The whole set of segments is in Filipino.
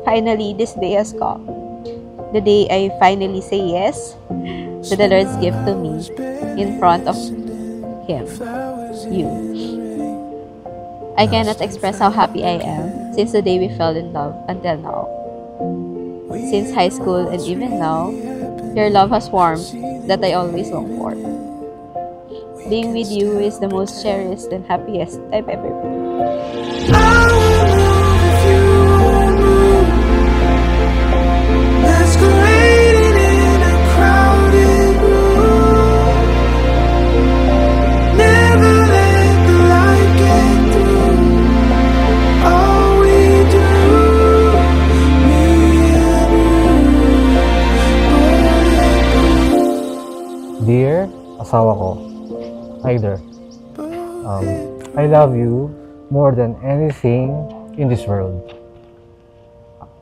finally this day has come. The day I finally say yes to the Lord's gift to me in front of Him, you. I cannot express how happy I am since the day we fell in love until now. Since high school and even now, your love has warmed that I always long for. Being with you is the most cherished and happiest I've ever been. Dear asawa ko, Aider, I love you more than anything in this world.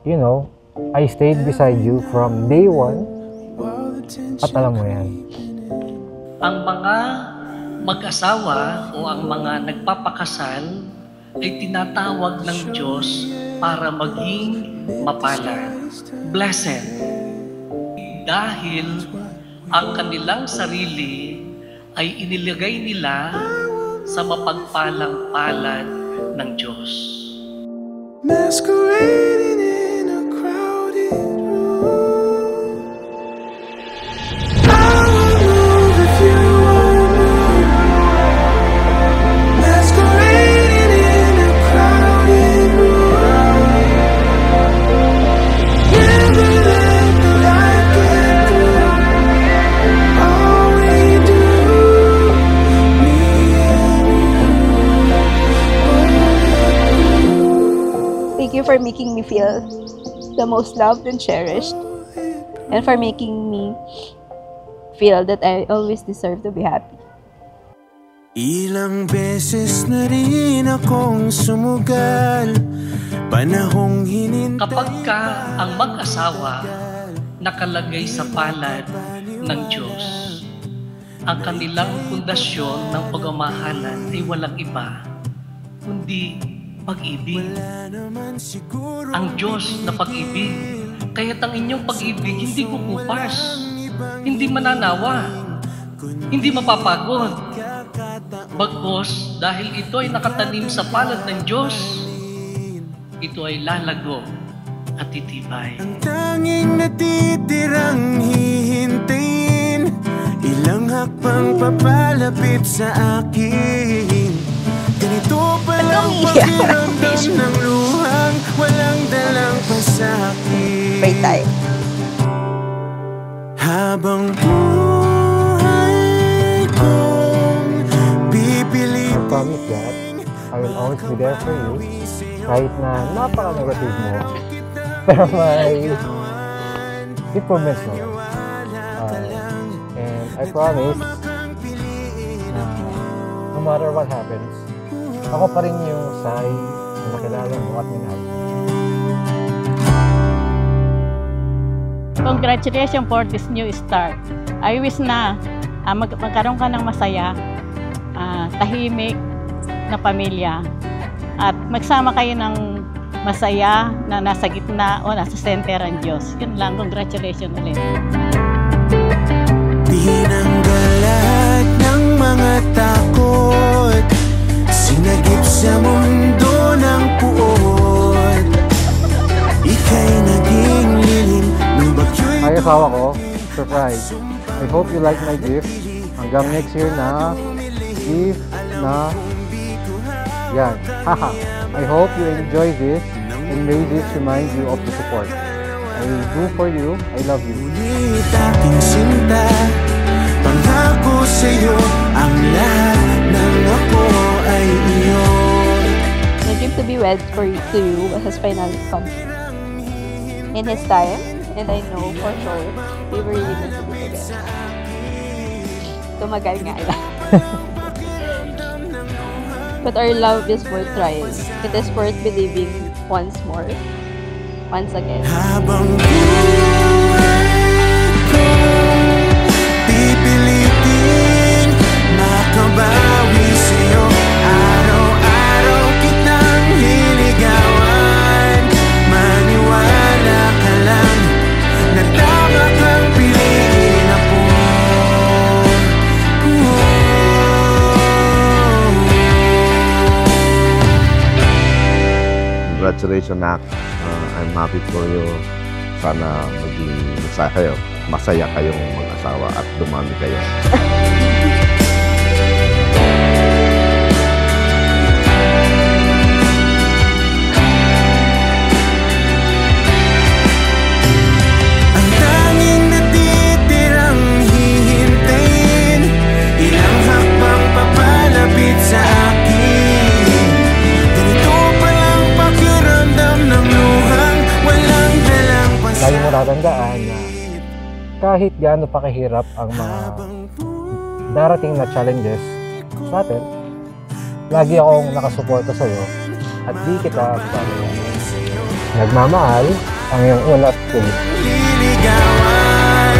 You know, I stayed beside you from day one at alam mo yan. Ang mga mag-asawa o ang mga nagpapakasal ay tinatawag ng Diyos para maging mapalad. Blessed. Dahil ang kanilang sarili ay inilagay nila sa mapagpalang palad ng Diyos. Masquerading in a crowded room. I will move if you won't move. Masquerading in a crowded room. Never let the light get through. All we do, me and you. Thank you for making me feel the most loved and cherished, and for making me feel that I always deserve to be happy. Ilang beses na rin akong sumugal, panahong hinintay. Kapag ka ang mag-asawa nakalagay sa palad ng Diyos, ang kanilang pundasyon ng pagmamahalan ay walang iba, kundi pag-ibig. Ang Diyos na pag-ibig, kaya't ang inyong pag-ibig hindi kukupas, hindi mananawa, hindi mapapagod. Bagkus, dahil ito ay nakatanim sa palad ng Diyos, ito ay lalago at titibay. Ang tanging natitirang hihintayin, ilang hakbang papalapit sa akin. Ganito palang pakiramdam ng luhang walang dalang pasakit. Pray tayo. Habang buhay kong pipilitin, I promise that I will always be there for you, kahit na napaka-negative mo. Pero may improvements mo. And I promise na no matter what happens, ako pa rin yung Sai na nakilala mo at minahal. Congratulations for this new start. I wish na magkaroon ka ng masaya, tahimik na pamilya, at magsama kayo ng masaya na nasa gitna o nasa center ang Diyos. Yun lang, congratulations ulit. Tinanggal lahat ng mga takot, sinagip sa mundo ng puot. Ika'y naging lilim ng bagyo'y Ay, asawa ko, surprise. I hope you like my gift. Hanggang next year na gift na yan. Haha. I hope you enjoy this and may this remind you of the support I will do for you. I love you. Ngunit aking sinta, pangako sa'yo, ang lahat ng ako ay iyo. My dream to be wed to you has finally come in His time, and I know for sure we were really meant to be together. Tumagal nga lang. But our love is worth trying. It is worth believing once more, once again. Habang buhay ko, pipilitin makabawi sa'yo. Araw-araw kitang hiligawan, maniwala. Congratulations, Nak. I'm happy for you. Sana maging masaya kayong mag-asawa at dumami kayo. Ang tanging natitirang hihintayin, ilang hakbang papalapit sa akin. Ganito palang pakiramdam ng luhang walang dalang Lagi mo tatandaan na kahit gaano pa kahirap ang mga darating na challenges sa atin, lagi akong nakasuporta sa'yo at di kita papabayaan. Nagmamahal ang iyong una at tuloy. liligawan.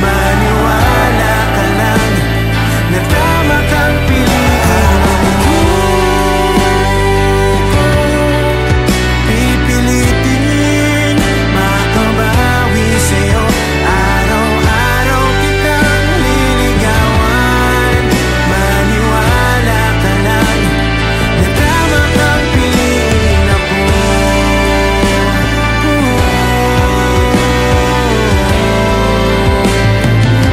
Maniwala ka lang na tama kang piliin. Pipilitin makabawi sa'yo. Araw-araw kitang liligawan. Maniwala ka lang na tama kang piliin ako.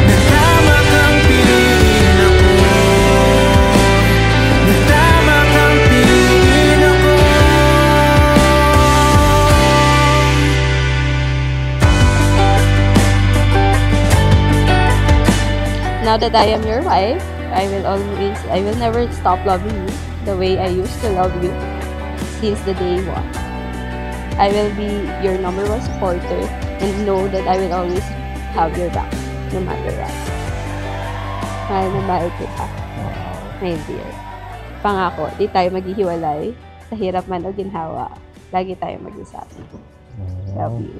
Na tama kang piliin ako. Na tama kang piliin ako. Now that I am your wife, I will never stop loving you the way I used to love you since the day one. I will be your number one supporter and know that I will always have your back, no matter what. Mahal na mahal kita, my dear. Pangako, di tayo maghihiwalay. Sa hirap man o ginhawa, lagi tayo mag-usap. Love you.